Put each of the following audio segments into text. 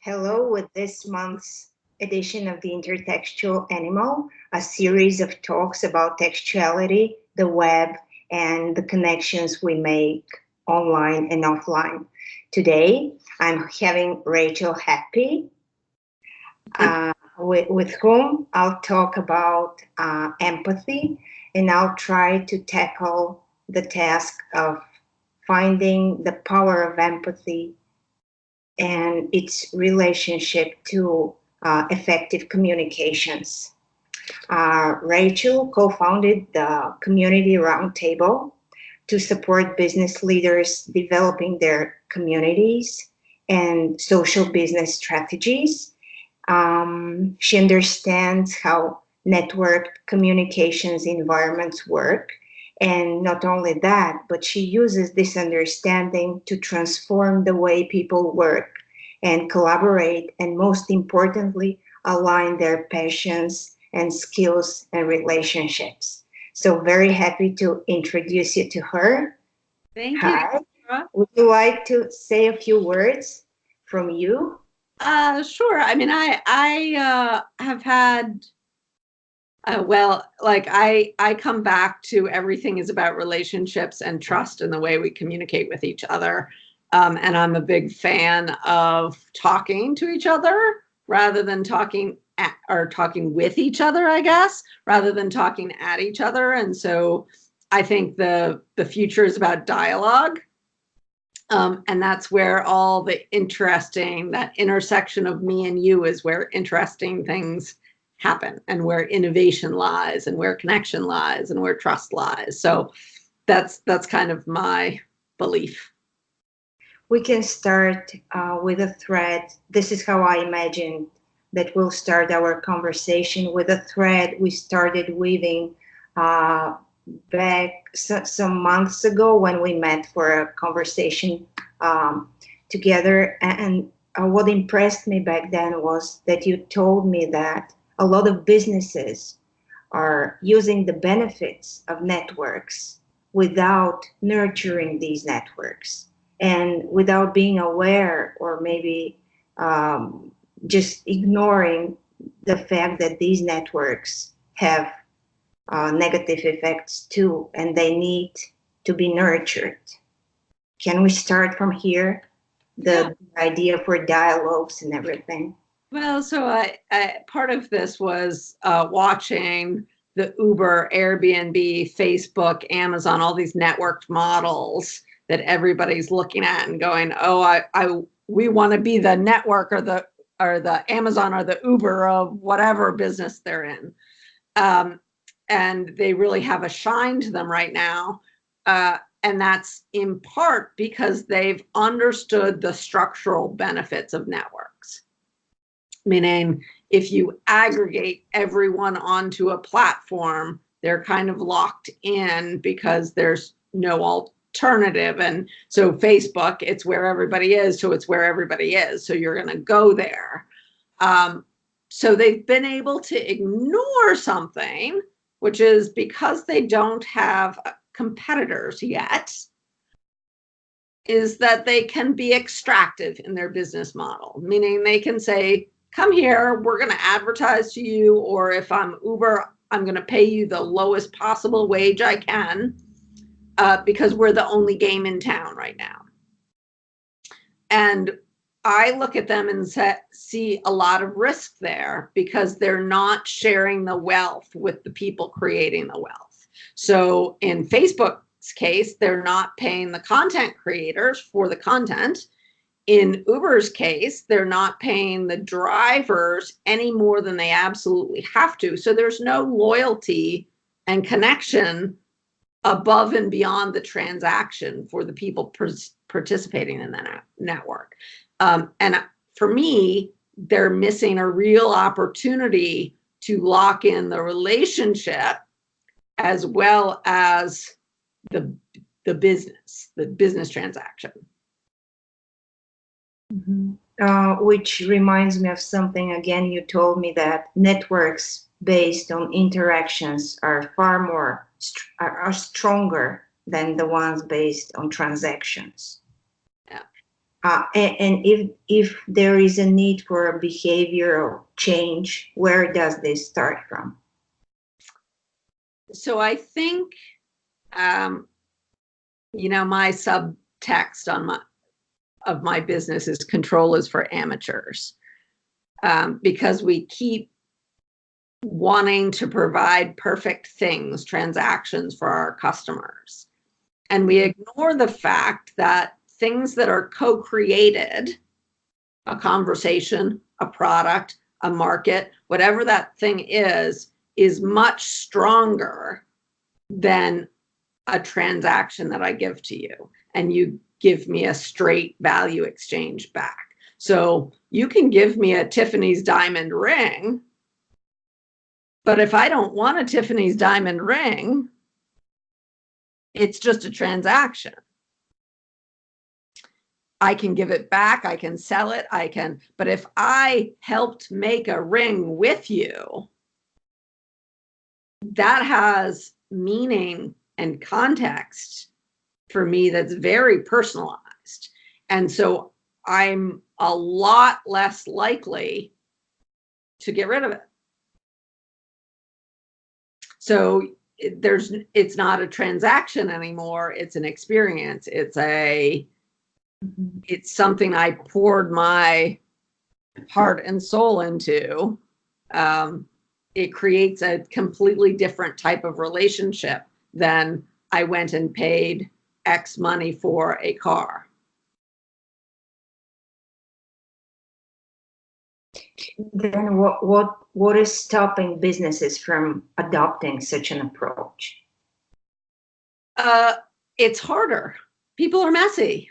Hello with this month's edition of the Intertextual Animal, a series of talks about textuality, the web, and the connections we make online and offline. Today, I'm having Rachel Happe, with whom I'll talk about empathy, and I'll try to tackle the task of finding the power of empathy and its relationship to effective communications. Rachel co-founded the Community Roundtable to support business leaders developing their communities and social business strategies. She understands how networked communications environments work. And not only that, but she uses this understanding to transform the way people work and collaborate, and most importantly, align their passions and skills and relationships. So very happy to introduce you to her. Thank you. Hi. Would you like to say a few words from you? Sure. I mean, I have had, I come back to everything is about relationships and trust and the way we communicate with each other. And I'm a big fan of talking to each other rather than talking with each other, I guess, rather than talking at each other. And so I think the future is about dialogue. And that's where all the that intersection of me and you is where interesting things happen, and where innovation lies, and where connection lies, and where trust lies. So that's kind of my belief. We can start with a thread. This is how I imagine that we'll start our conversation, with a thread we started weaving back some months ago when we met for a conversation together. And what impressed me back then was that you told me that a lot of businesses are using the benefits of networks without nurturing these networks, and without being aware, or maybe just ignoring the fact that these networks have negative effects too, and they need to be nurtured. Can we start from here? The idea for dialogues and everything. Well, so I part of this was watching the Uber, Airbnb, Facebook, Amazon, all these networked models that everybody's looking at and going, oh, we want to be the network or the Amazon or the Uber of whatever business they're in. And they really have a shine to them right now. And that's in part because they've understood the structural benefits of networks. Meaning, if you aggregate everyone onto a platform, they're kind of locked in because there's no alternative. And so Facebook, it's where everybody is, so it's where everybody is. So you're going to go there. So they've been able to ignore something, which is because they don't have competitors yet, is that they can be extractive in their business model. Meaning they can say, come here, we're going to advertise to you, or if I'm Uber, I'm going to pay you the lowest possible wage I can, because we're the only game in town right now. And I look at them and see a lot of risk there, because they're not sharing the wealth with the people creating the wealth. So in Facebook's case, they're not paying the content creators for the content. In Uber's case, they're not paying the drivers any more than they absolutely have to. So there's no loyalty and connection above and beyond the transaction for the people participating in that network. And for me, they're missing a real opportunity to lock in the relationship as well as the business transaction. Mm-hmm. Which reminds me of something. Again, you told me that networks based on interactions are far more stronger than the ones based on transactions. Yeah. And if there is a need for a behavioral change, where does this start from? So I think, my subtext of my business is control is for amateurs, because we keep wanting to provide perfect things, transactions for our customers. And we ignore the fact that things that are co-created, a conversation, a product, a market, whatever that thing is much stronger than a transaction that I give to you. And you give me a straight value exchange back. So you can give me a Tiffany's diamond ring, but if I don't want a Tiffany's diamond ring, it's just a transaction. I can give it back, I can sell it, but if I helped make a ring with you, that has meaning and context for me that's very personalized. And so I'm a lot less likely to get rid of it. So it's not a transaction anymore, it's an experience. It's something I poured my heart and soul into. It creates a completely different type of relationship than I went and paid X money for a car. Then what is stopping businesses from adopting such an approach? It's harder. People are messy.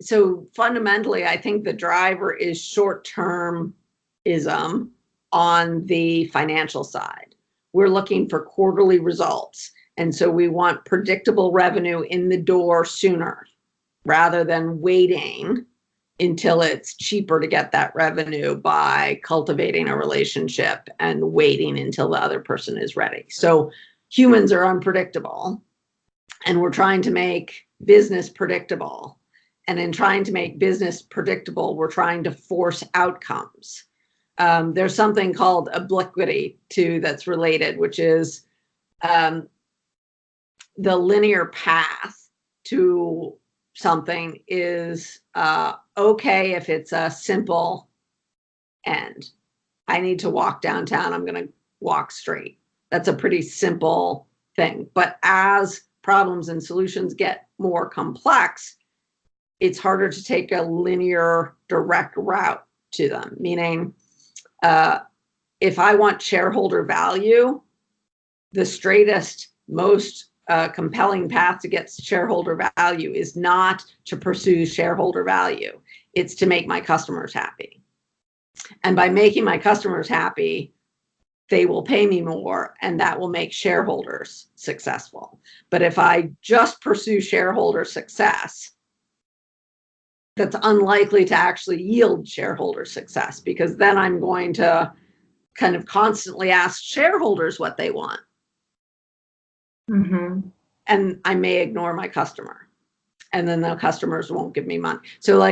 So fundamentally, I think the driver is short-termism on the financial side. We're looking for quarterly results. And so we want predictable revenue in the door sooner rather than waiting until it's cheaper to get that revenue by cultivating a relationship and waiting until the other person is ready. So humans are unpredictable, and we're trying to make business predictable. And in trying to make business predictable, we're trying to force outcomes. There's something called obliquity too that's related, which is the linear path to something is okay if it's a simple end. I need to walk downtown, I'm going to walk straight. That's a pretty simple thing. But as problems and solutions get more complex, it's harder to take a linear direct route to them. Meaning, if I want shareholder value, the straightest, most compelling path to get shareholder value is not to pursue shareholder value. It's to make my customers happy. And by making my customers happy, they will pay me more, and that will make shareholders successful. But if I just pursue shareholder success, that's unlikely to actually yield shareholder success, because then I'm going to kind of constantly ask shareholders what they want. Mm-hmm. And I may ignore my customer, and then the customers won't give me money. So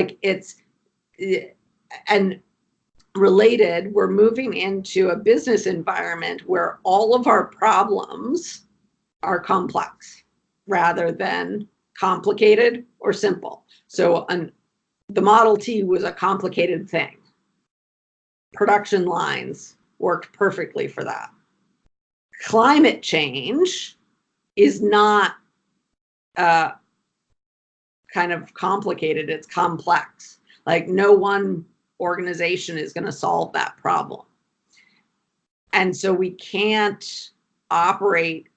and related, we're moving into a business environment where all of our problems are complex rather than complicated or simple. So the Model T was a complicated thing. Production lines worked perfectly for that. Climate change is not kind of complicated, it's complex. Like, no one organization is going to solve that problem. And so we can't operate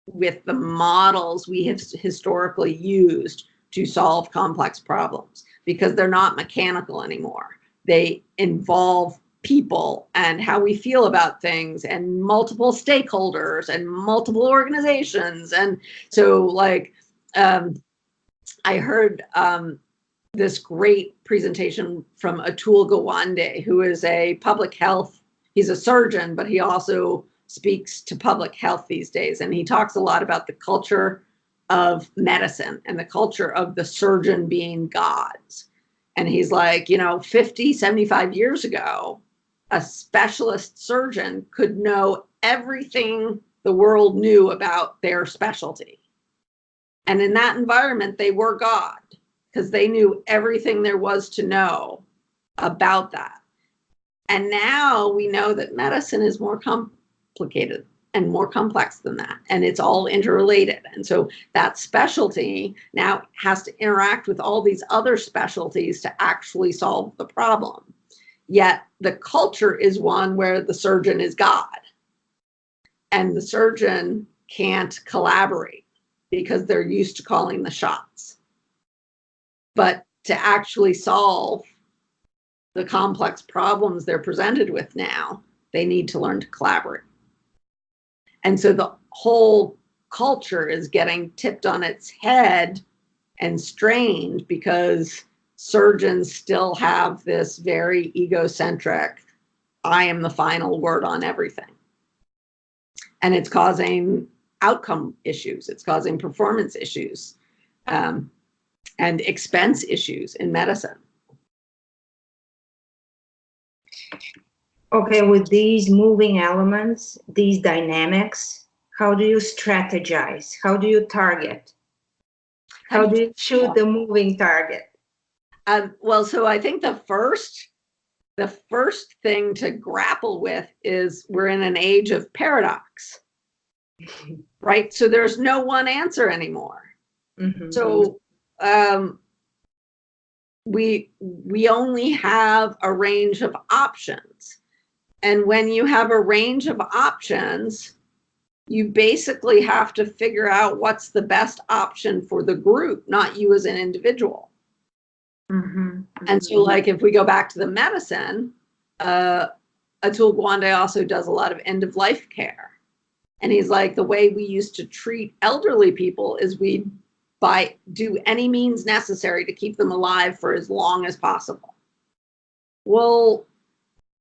with the models we have historically used to solve complex problems, because they're not mechanical anymore. They involve people and how we feel about things and multiple stakeholders and multiple organizations. And so I heard this great presentation from Atul Gawande, who is a public health, he's a surgeon, but he also speaks to public health these days, and he talks a lot about the culture of medicine and the culture of the surgeon being gods. And he's like, 50, 75 years ago, a specialist surgeon could know everything the world knew about their specialty. And in that environment, they were God because they knew everything there was to know about that. And now we know that medicine is more complicated and more complex than that. And it's all interrelated. And so that specialty now has to interact with all these other specialties to actually solve the problem. Yet the culture is one where the surgeon is God and the surgeon can't collaborate because they're used to calling the shots. But to actually solve the complex problems they're presented with now, they need to learn to collaborate. And so the whole culture is getting tipped on its head and strained because surgeons still have this very egocentric, I am the final word on everything. And it's causing outcome issues. It's causing performance issues and expense issues in medicine. Okay, with these moving elements, these dynamics, how do you strategize? How do you target? How do you shoot the moving target? Well, so I think the first thing to grapple with is we're in an age of paradox, right? So there's no one answer anymore. Mm-hmm. So we only have a range of options. And when you have a range of options, you basically have to figure out what's the best option for the group, not you as an individual. Mm-hmm. And so, like, if we go back to the medicine, Atul Gawande also does a lot of end-of-life care. And he's like, the way we used to treat elderly people is we'd do any means necessary to keep them alive for as long as possible. Well,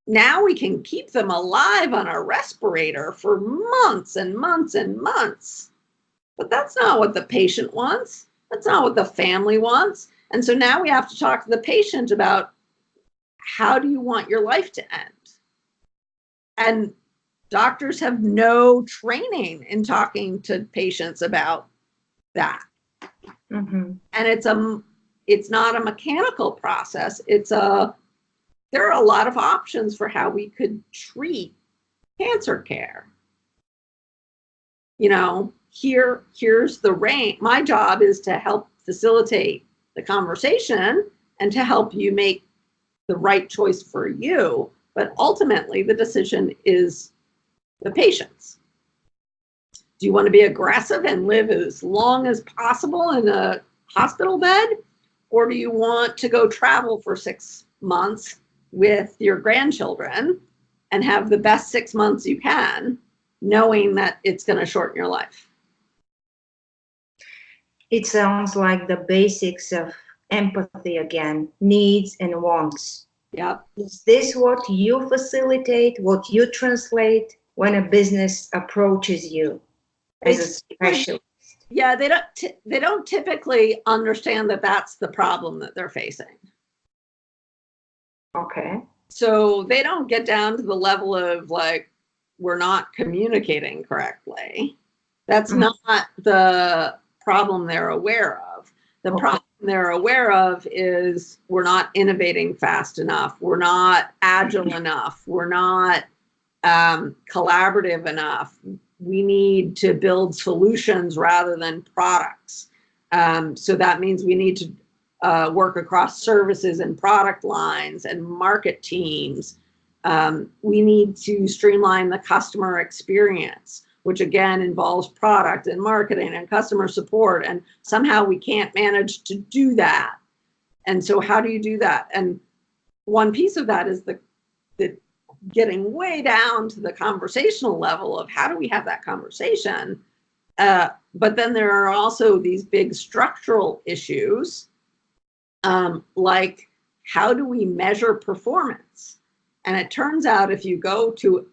now we can keep them alive on a respirator for months and months and months. But that's not what the patient wants. That's not what the family wants. And so now we have to talk to the patient about, how do you want your life to end? And doctors have no training in talking to patients about that. Mm-hmm. And it's not a mechanical process. There are a lot of options for how we could treat cancer care. Here's the range. My job is to help facilitate the conversation and to help you make the right choice for you. But ultimately, the decision is the patient's. Do you want to be aggressive and live as long as possible in a hospital bed? Or do you want to go travel for 6 months with your grandchildren and have the best 6 months you can, knowing that it's going to shorten your life? It sounds like the basics of empathy again, needs and wants. Yeah. Is this what you facilitate, what you translate when a business approaches you as a specialist? Yeah, they don't typically understand that that's the problem that they're facing. Okay. So they don't get down to the level of like, we're not communicating correctly. That's not the problem they're aware of. The problem they're aware of is we're not innovating fast enough. We're not agile enough. We're not collaborative enough. We need to build solutions rather than products. So that means we need to work across services and product lines and market teams. We need to streamline the customer experience, which again involves product and marketing and customer support. And somehow we can't manage to do that. And so how do you do that? And one piece of that is the getting way down to the conversational level of how do we have that conversation? But then there are also these big structural issues, like how do we measure performance? And it turns out if you go to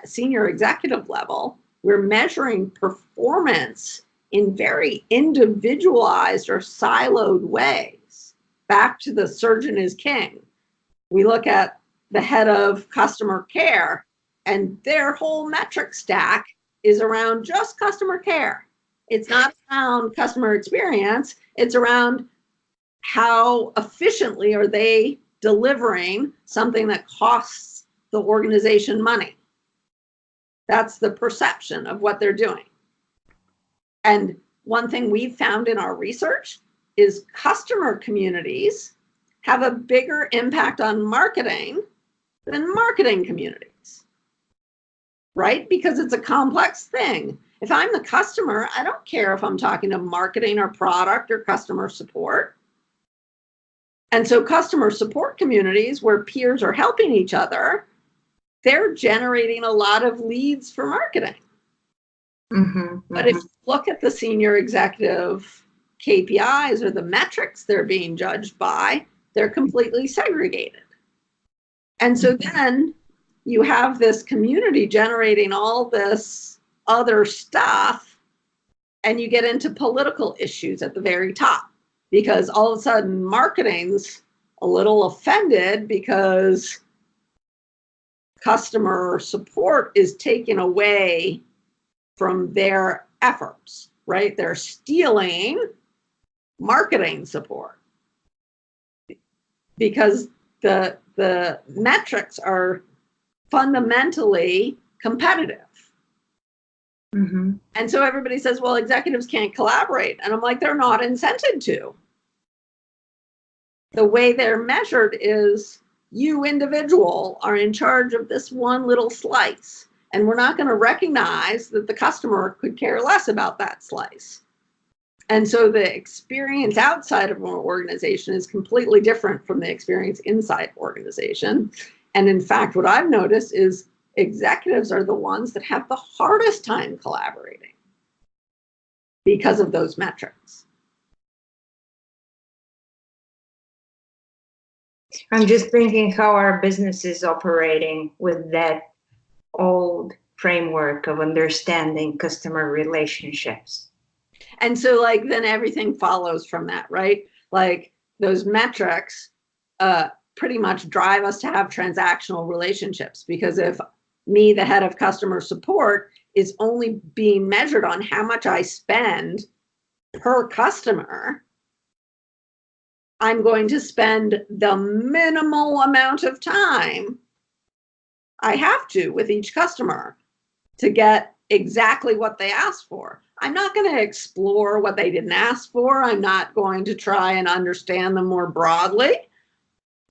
senior executive level, we're measuring performance in very individualized or siloed ways. Back to the surgeon is king. We look at the head of customer care, and their whole metric stack is around just customer care. It's not around customer experience. It's around how efficiently are they delivering something that costs the organization money. That's the perception of what they're doing. And one thing we've found in our research is customer communities have a bigger impact on marketing than marketing communities, right? Because it's a complex thing. If I'm the customer, I don't care if I'm talking to marketing or product or customer support. And so customer support communities where peers are helping each other, they're generating a lot of leads for marketing. But if you look at the senior executive KPIs or the metrics they're being judged by, they're completely segregated. And so then you have this community generating all this other stuff, and you get into political issues at the very top, because all of a sudden marketing's a little offended because customer support is taken away from their efforts, right? They're stealing marketing support because the metrics are fundamentally competitive. And so everybody says, well, executives can't collaborate. And I'm like, they're not incented to. The way they're measured is you individual are in charge of this one little slice. And we're not going to recognize that the customer could care less about that slice. And so the experience outside of an organization is completely different from the experience inside organization. And in fact, what I've noticed is executives are the ones that have the hardest time collaborating because of those metrics. I'm just thinking how our business is operating with that old framework of understanding customer relationships. And so like then everything follows from that, right? Like those metrics pretty much drive us to have transactional relationships, because if me, the head of customer support, is only being measured on how much I spend per customer, I'm going to spend the minimal amount of time I have to with each customer to get exactly what they asked for. I'm not going to explore what they didn't ask for. I'm not going to try and understand them more broadly.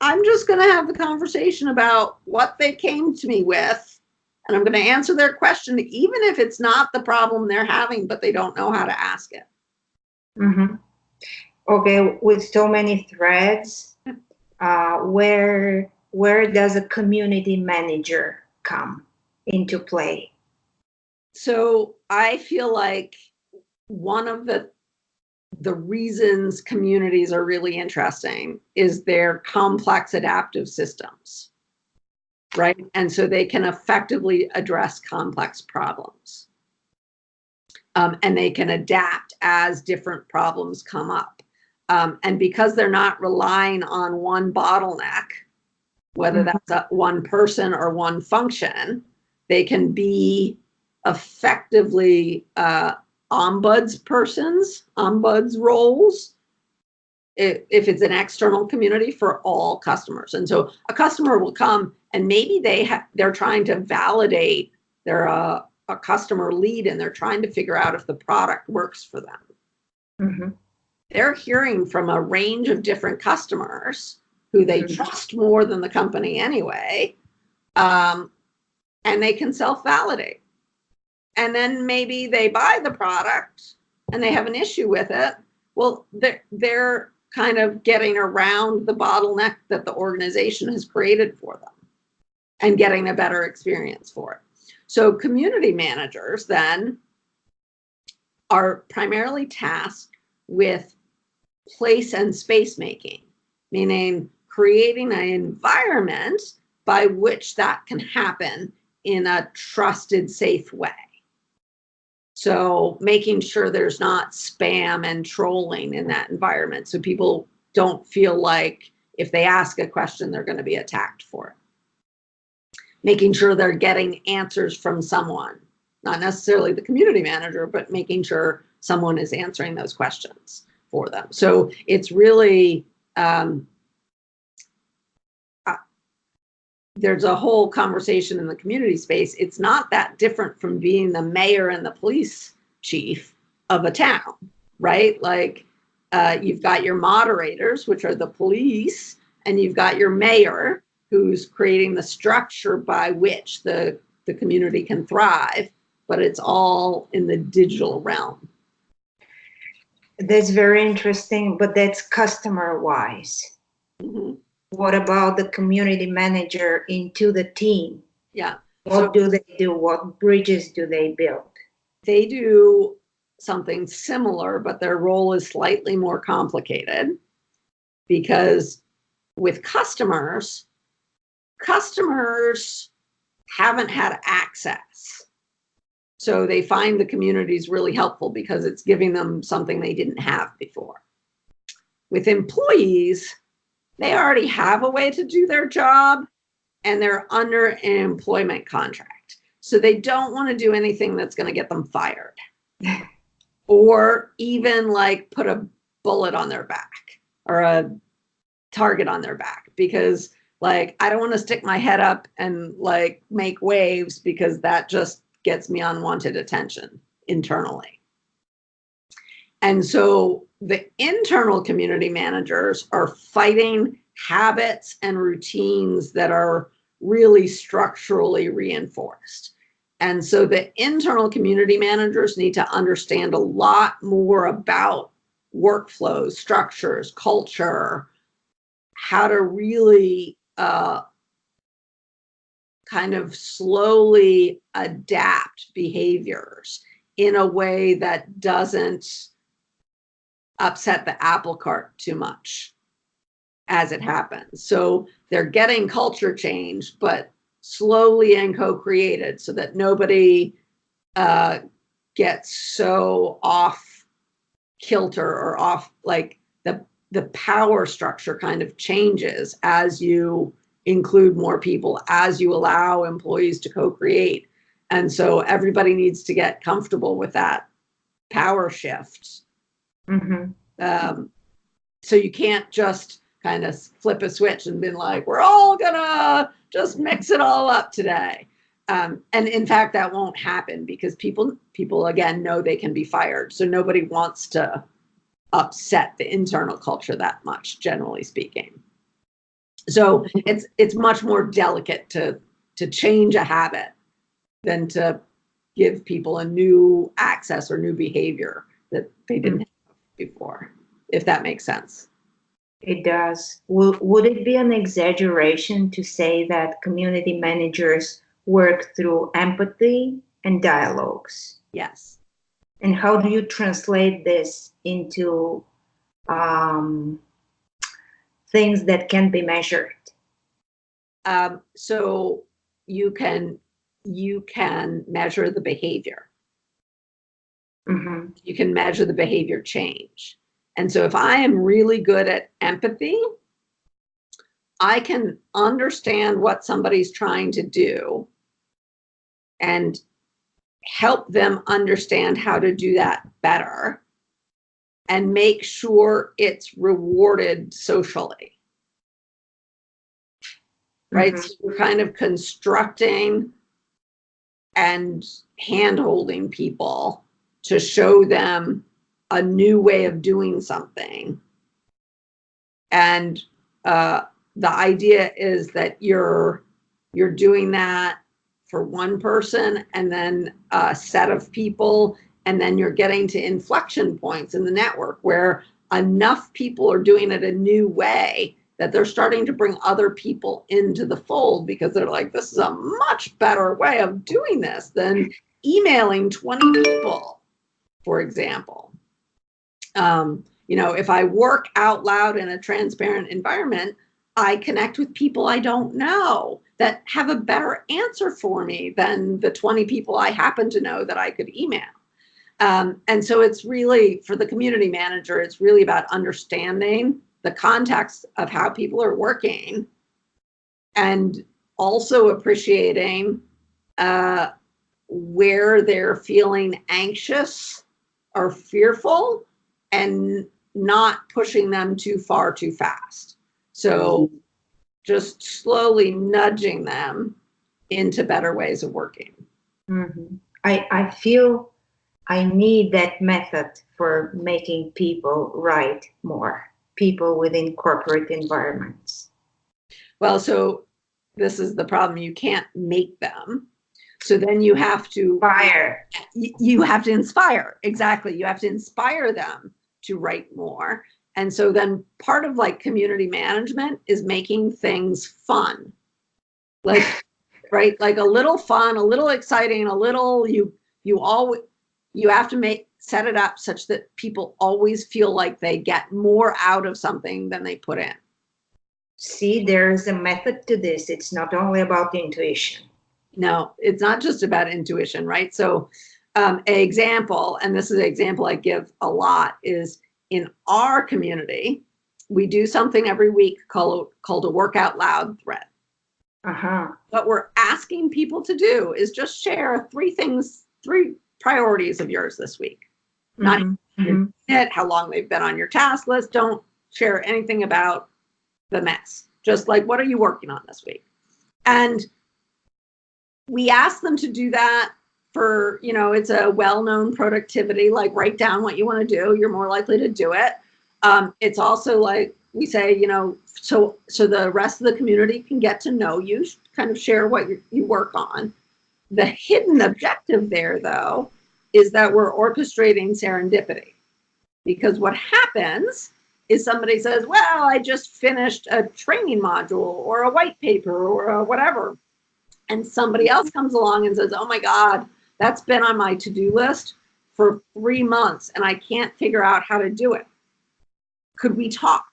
I'm just going to have the conversation about what they came to me with, and I'm going to answer their question, even if it's not the problem they're having, but they don't know how to ask it. Okay, with so many threads, where does a community manager come into play? So I feel like one of the reasons communities are really interesting is their complex adaptive systems, right? And so they can effectively address complex problems. And they can adapt as different problems come up. And because they're not relying on one bottleneck, whether that's one person or one function, they can be effectively ombuds roles if it's an external community for all customers. And so a customer will come and maybe they're trying to validate, they're a customer lead and they're trying to figure out if the product works for them. They're hearing from a range of different customers who they trust more than the company anyway, and they can self-validate. And then maybe they buy the product and they have an issue with it. Well, they're kind of getting around the bottleneck that the organization has created for them and getting a better experience for it. So community managers then are primarily tasked with place and space making, meaning creating an environment by which that can happen in a trusted, safe way. So making sure there's not spam and trolling in that environment, so people don't feel like if they ask a question, they're going to be attacked for it. Making sure they're getting answers from someone, not necessarily the community manager, but making sure someone is answering those questions for them. So it's really, there's a whole conversation in the community space. It's not that different from being the mayor and the police chief of a town, right? Like you've got your moderators, which are the police, and you've got your mayor, who's creating the structure by which the community can thrive, but it's all in the digital realm. That's very interesting, but that's customer-wise. Mm-hmm. What about the community manager into the team? Yeah. What do they do? What bridges do they build? They do something similar, but their role is slightly more complicated, because with customers haven't had access. So they find the communities really helpful because it's giving them something they didn't have before. With employees, they already have a way to do their job and they're under an employment contract. So they don't want to do anything that's going to get them fired or even like put a bullet on their back or a target on their back, because like, I don't want to stick my head up and like make waves, because that just gets me unwanted attention internally. And so the internal community managers are fighting habits and routines that are really structurally reinforced. And so the internal community managers need to understand a lot more about workflows, structures, culture, how to really kind of slowly adapt behaviors in a way that doesn't upset the apple cart too much as it happens. So they're getting culture change, but slowly and co-created, so that nobody gets so off kilter or off, like the power structure kind of changes as you include more people, as you allow employees to co-create. And so everybody needs to get comfortable with that power shift. Mm-hmm. So you can't just kind of flip a switch and be like, we're all gonna just mix it all up today. And in fact, that won't happen, because people again know they can be fired. So nobody wants to upset the internal culture that much, generally speaking. So it's much more delicate to change a habit than to give people a new access or new behavior that they didn't have before, if that makes sense. It does. Would it be an exaggeration to say that community managers work through empathy and dialogues? Yes. And how do you translate this into things that can be measured? So you can measure the behavior. Mm-hmm. You can measure the behavior change. And so if I am really good at empathy, I can understand what somebody's trying to do and help them understand how to do that better and make sure it's rewarded socially. Right? Mm-hmm. So we're kind of constructing and hand-holding people to show them a new way of doing something. And the idea is that you're doing that for one person and then a set of people, and then you're getting to inflection points in the network where enough people are doing it a new way that they're starting to bring other people into the fold, because they're like, this is a much better way of doing this than emailing 20 people, for example. You know, if I work out loud in a transparent environment, I connect with people I don't know. that have a better answer for me than the 20 people I happen to know that I could email. And so it's really, for the community manager, it's really about understanding the context of how people are working and also appreciating where they're feeling anxious or fearful and not pushing them too far too fast. So just slowly nudging them into better ways of working. Mm-hmm. I feel I need that method for making people write more, people within corporate environments. Well, so this is the problem. You can't make them. So then you have to Fire. You have to inspire. Exactly. You have to inspire them to write more. And so then part of like community management is making things fun. Like, right? Like a little fun, a little exciting, a little you have to set it up such that people always feel like they get more out of something than they put in. See, there's a method to this. It's not only about intuition. No, it's not just about intuition, right? So an example, and this is an example I give a lot, is in our community, we do something every week called a Work Out Loud thread. What we're asking people to do is just share three priorities of yours this week. Not how long they've been on your task list. Don't share anything about the mess. Just like, what are you working on this week? And we ask them to do that for, it's a well-known productivity, like write down what you want to do. You're more likely to do it. It's also like we say, so the rest of the community can get to know you, kind of share what you work on. The hidden objective there, though, is that we're orchestrating serendipity. Because what happens is somebody says, well, I just finished a training module or a white paper or a whatever. And somebody else comes along and says, oh my God, that's been on my to-do list for 3 months and I can't figure out how to do it. Could we talk?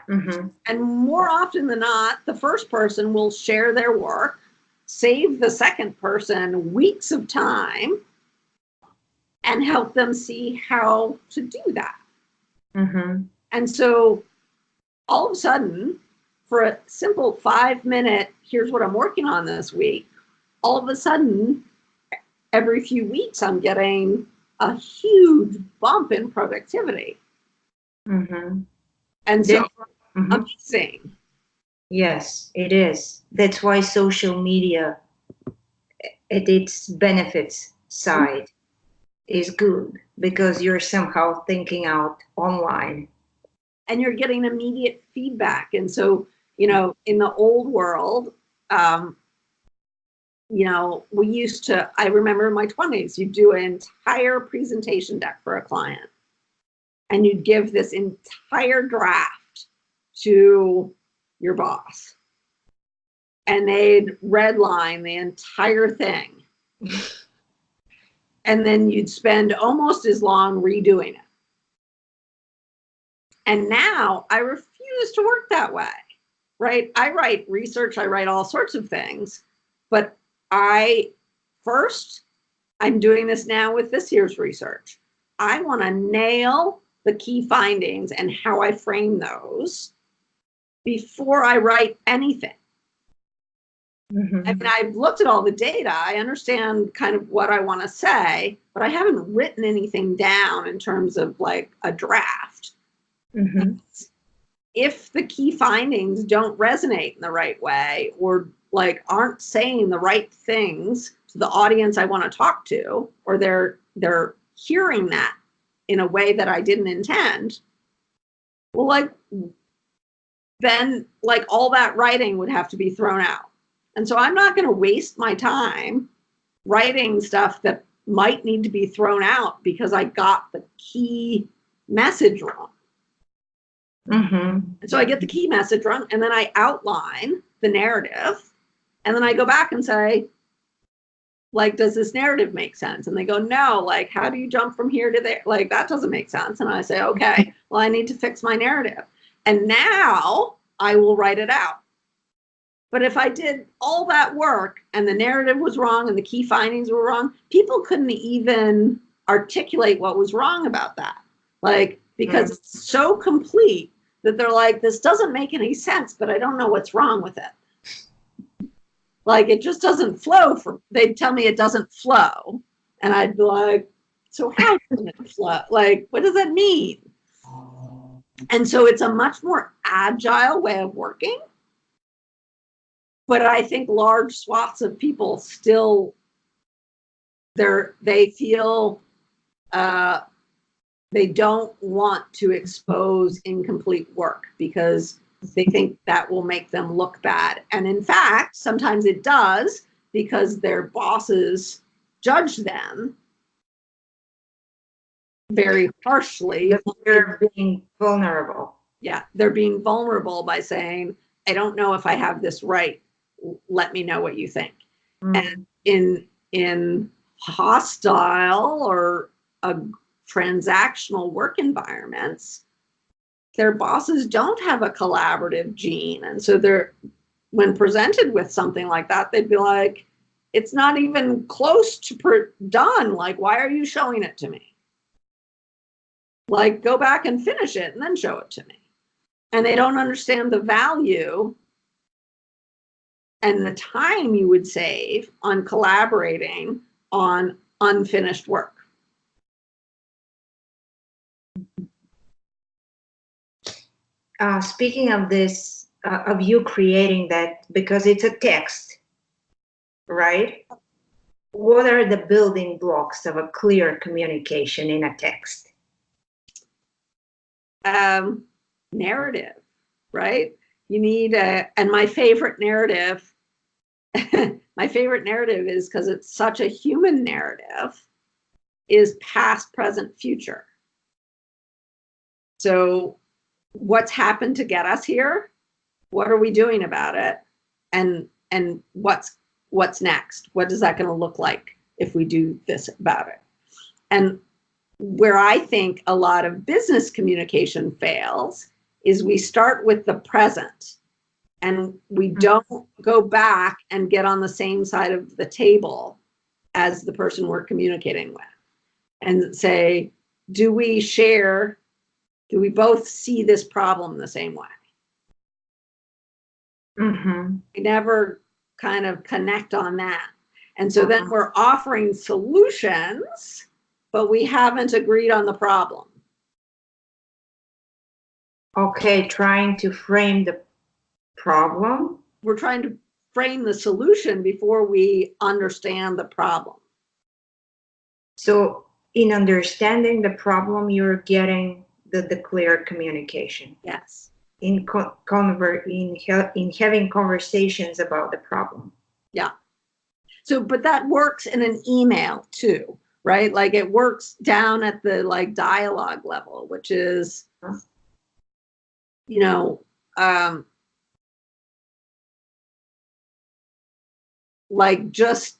And more often than not, the first person will share their work, save the second person weeks of time, and help them see how to do that. And so all of a sudden, for a simple 5-minute, here's what I'm working on this week, all of a sudden, every few weeks, I'm getting a huge bump in productivity. And so, amazing. Yes, it is. That's why social media, at its benefits side, is good, because you're somehow thinking out online. And you're getting immediate feedback. And so, in the old world, we used to, I remember in my 20s, you'd do an entire presentation deck for a client. And you'd give this entire draft to your boss. And they'd redline the entire thing. And then you'd spend almost as long redoing it. And now I refuse to work that way, right? I write research, I write all sorts of things, but I'm doing this now with this year's research. I want to nail the key findings and how I frame those before I write anything. I mean, I've looked at all the data. I understand kind of what I want to say, but I haven't written anything down in terms of like a draft. If the key findings don't resonate in the right way, or like aren't saying the right things to the audience I want to talk to, or they're hearing that in a way that I didn't intend, well, then all that writing would have to be thrown out. And so I'm not going to waste my time writing stuff that might need to be thrown out because I got the key message wrong. And so I get the key message wrong, and then I outline the narrative, and then I go back and say, does this narrative make sense? And they go, no, how do you jump from here to there? That doesn't make sense. And I say, okay, well, I need to fix my narrative. And now I will write it out. But if I did all that work and the narrative was wrong and the key findings were wrong, people couldn't even articulate what was wrong about that. Like, because it's so complete that they're like, this doesn't make any sense, but I don't know what's wrong with it. Like, it just doesn't flow. They'd tell me it doesn't flow. And I'd be like, so how doesn't it flow? Like, what does that mean? And so it's a much more agile way of working. But I think large swaths of people still, they feel they don't want to expose incomplete work because they think that will make them look bad. And in fact, sometimes it does because their bosses judge them very harshly. They're being vulnerable. Yeah, they're being vulnerable by saying, I don't know if I have this right. Let me know what you think. And in hostile or transactional work environments, their bosses don't have a collaborative gene. And so when presented with something like that, they'd be like, it's not even close to done. Like, why are you showing it to me? Like, go back and finish it and then show it to me. And they don't understand the value and the time you would save on collaborating on unfinished work. Speaking of this, of you creating that, because it's a text, right? What are the building blocks of a clear communication in a text? Narrative, right? You need and my favorite narrative, my favorite narrative is because it's such a human narrative, is past, present, future. So what's happened to get us here? What are we doing about it? And what's next? What is that going to look like if we do this about it? And where I think a lot of business communication fails is we start with the present and we don't go back and get on the same side of the table as the person we're communicating with and say, do we both see this problem the same way? We never kind of connect on that. And so then we're offering solutions, but we haven't agreed on the problem. Okay, trying to frame the problem. We're trying to frame the solution before we understand the problem. So in understanding the problem, you're getting the clear communication. Yes. In having conversations about the problem. Yeah. So, but that works in an email too, right? Like it works down at the like dialogue level, which is, you know, like just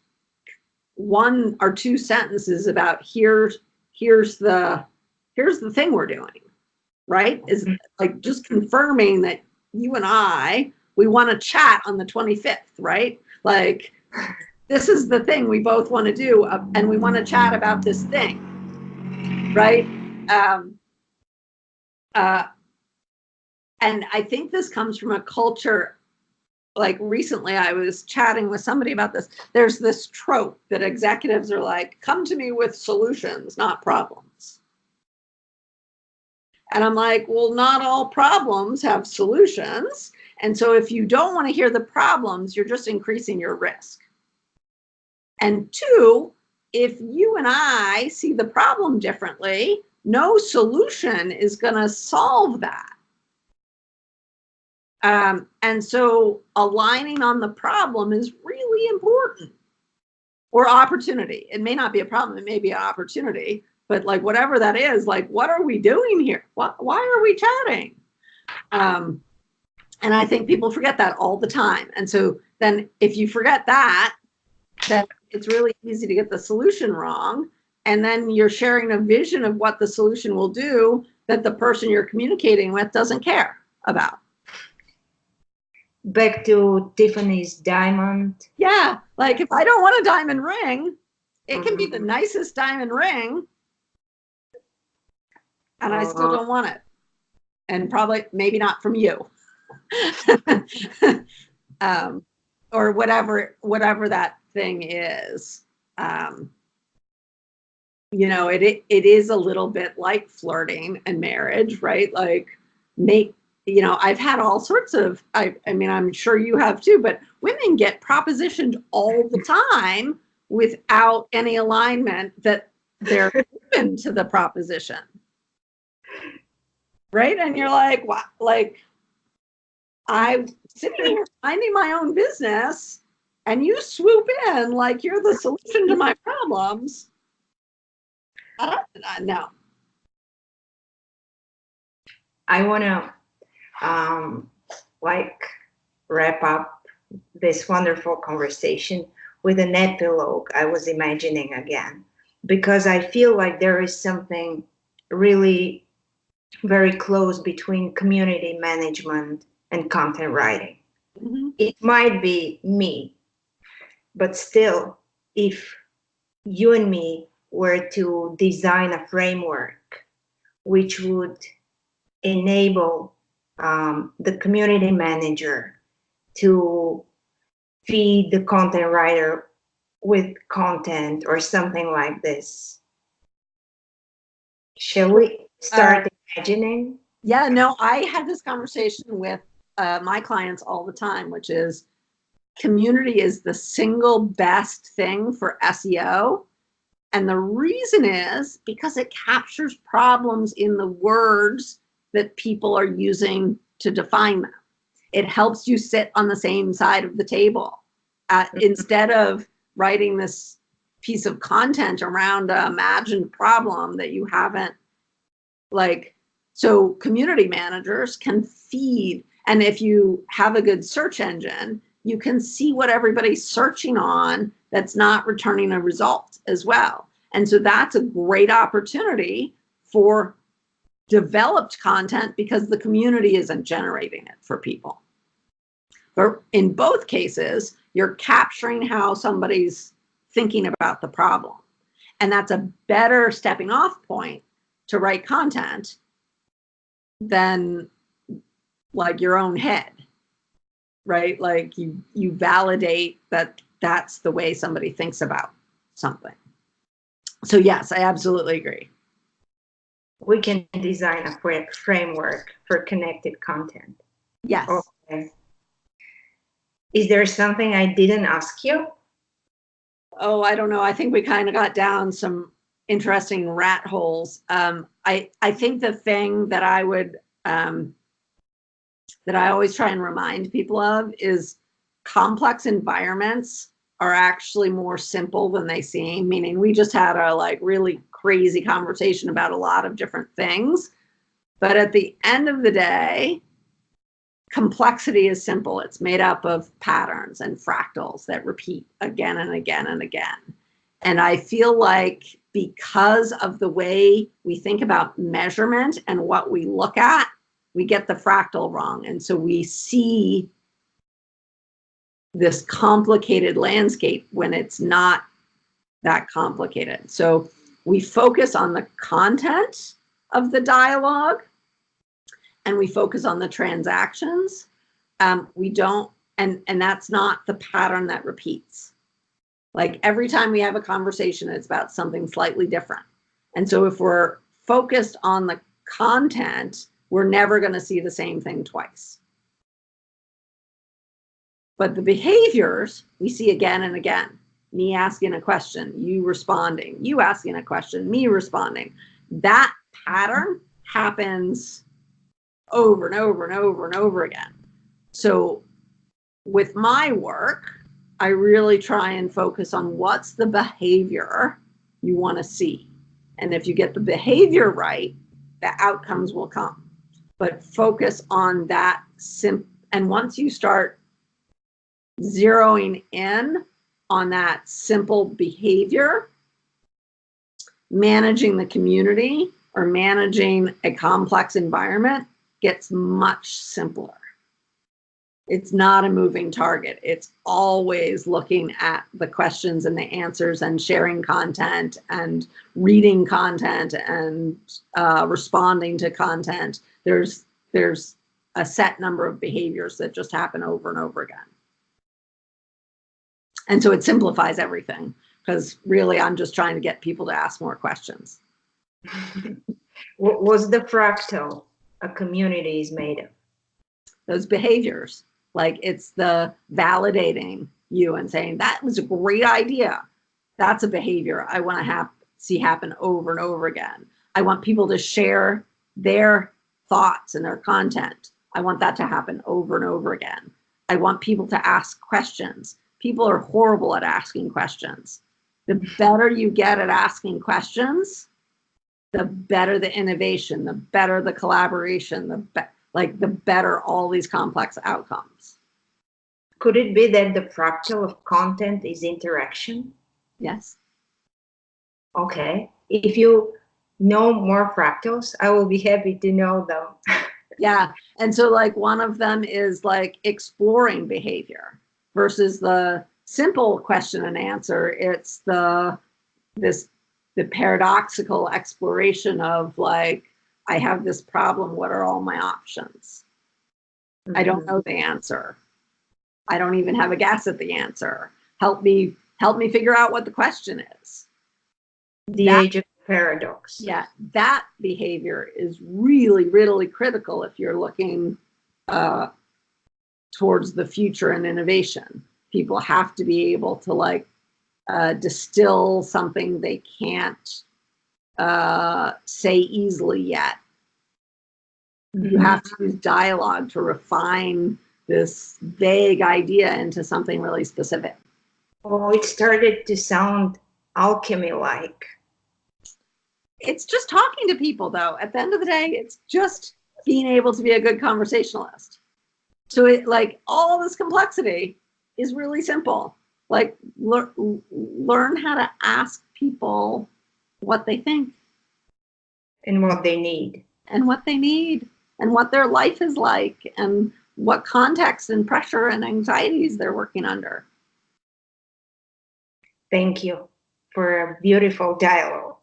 one or two sentences about here's the thing we're doing, right? Is like just confirming that you and we want to chat on the 25th, right? Like this is the thing we both want to do, and we want to chat about this thing, right? And I think this comes from a culture. Like recently I was chatting with somebody about this. There's this trope that executives are like, come to me with solutions, not problems. And I'm like, well, not all problems have solutions. And so if you don't want to hear the problems, you're just increasing your risk. And two, if you and I see the problem differently, no solution is going to solve that. And so aligning on the problem is really important, or opportunity. It may not be a problem, it may be an opportunity, but like whatever that is, like, what are we doing here? Why are we chatting? And I think people forget that all the time. And so then if you forget that, then it's really easy to get the solution wrong. And then you're sharing a vision of what the solution will do that the person you're communicating with doesn't care about. back to Tiffany's diamond. Yeah, like if I don't want a diamond ring, it can be the Mhm. nicest diamond ring, and I still Uh, don't want it. And probably maybe not from you. um, or whatever that thing is. Um, it is a little bit like flirting and marriage, right? Like I've had all sorts of, I mean, I'm sure you have too, but women get propositioned all the time without any alignment that they're open to the proposition. Right. And you're like, what? Like, I'm sitting here minding my own business and you swoop in like you're the solution to my problems. No. I want to like wrap up this wonderful conversation with an epilogue I was imagining again, because I feel like there is something really very close between community management and content writing. Mm-hmm. It might be me, but still, if you and me were to design a framework which would enable the community manager to feed the content writer with content or something like this. Shall we Uh, start imagining? yeah, no, I had this conversation with my clients all the time, which is community is the single best thing for SEO. And the reason is because it captures problems in the words that people are using to define them. It helps you sit on the same side of the table. Instead of writing this piece of content around an imagined problem that you haven't, like, so community managers can feed, and if you have a good search engine, you can see what everybody's searching on that's not returning a result as well. And so that's a great opportunity for developed content because the community isn't generating it for people. But in both cases, you're capturing how somebody's thinking about the problem. And that's a better stepping off point to write content than like your own head, right? Like you validate that that's the way somebody thinks about something. So yes, I absolutely agree. We can design a framework for connected content. Yes. Okay. Is there something I didn't ask you? Oh, I don't know. I think we kind of got down some interesting rat holes. I think the thing that I would that I always try and remind people of is complex environments are actually more simple than they seem. Meaning, we just had a like really crazy conversation about a lot of different things, but at the end of the day, complexity is simple. It's made up of patterns and fractals that repeat again and again and again. And I feel like because of the way we think about measurement and what we look at, we get the fractal wrong. And so we see this complicated landscape when it's not that complicated. So we focus on the content of the dialogue and we focus on the transactions. We don't, and that's not the pattern that repeats. Like every time we have a conversation, it's about something slightly different. And so if we're focused on the content, we're never going to see the same thing twice. But the behaviors we see again and again. Me asking a question, you responding, you asking a question, me responding. That pattern happens over and over and over and over again. So with my work, I really try and focus on what's the behavior you want to see. And if you get the behavior right, the outcomes will come. But focus on that and once you start zeroing in on that simple behavior, managing the community or managing a complex environment gets much simpler. It's not a moving target. It's always looking at the questions and the answers and sharing content and reading content and responding to content. There's a set number of behaviors that just happen over and over again. And so it simplifies everything, because really I'm just trying to get people to ask more questions. What was the fractal a community is made of? Those behaviors. Like, it's the validating you and saying, that was a great idea. That's a behavior I want to see happen over and over again. I want people to share their thoughts and their content. I want that to happen over and over again. I want people to ask questions. People are horrible at asking questions. The better you get at asking questions, the better the innovation, the better the collaboration, the better all these complex outcomes. Could it be that the fractal of content is interaction? Yes. Okay. If you know more fractals, I will be happy to know them. Yeah. And so, like, one of them is like exploring behavior versus the simple question and answer. It's the paradoxical exploration of, like, I have this problem. What are all my options? I don't know the answer. I don't even have a guess at the answer. Help me figure out what the question is. The age of paradox. Yeah, that behavior is really, really critical if you're looking towards the future and innovation. People have to be able to, like, distill something they can't say easily yet. You have to use dialogue to refine this vague idea into something really specific. Oh, it started to sound alchemy-like. It's just talking to people, though. At the end of the day, it's just being able to be a good conversationalist. So it, like, all this complexity is really simple. Like, learn how to ask people what they think. And what they need. And what they need. And what their life is like. And what context and pressure and anxieties they're working under. Thank you for a beautiful dialogue.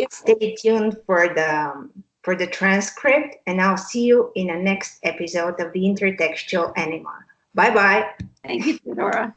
Stay tuned for the transcript, and I'll see you in the next episode of the Intertextual Anima. Bye-bye. Thank you, Theodora.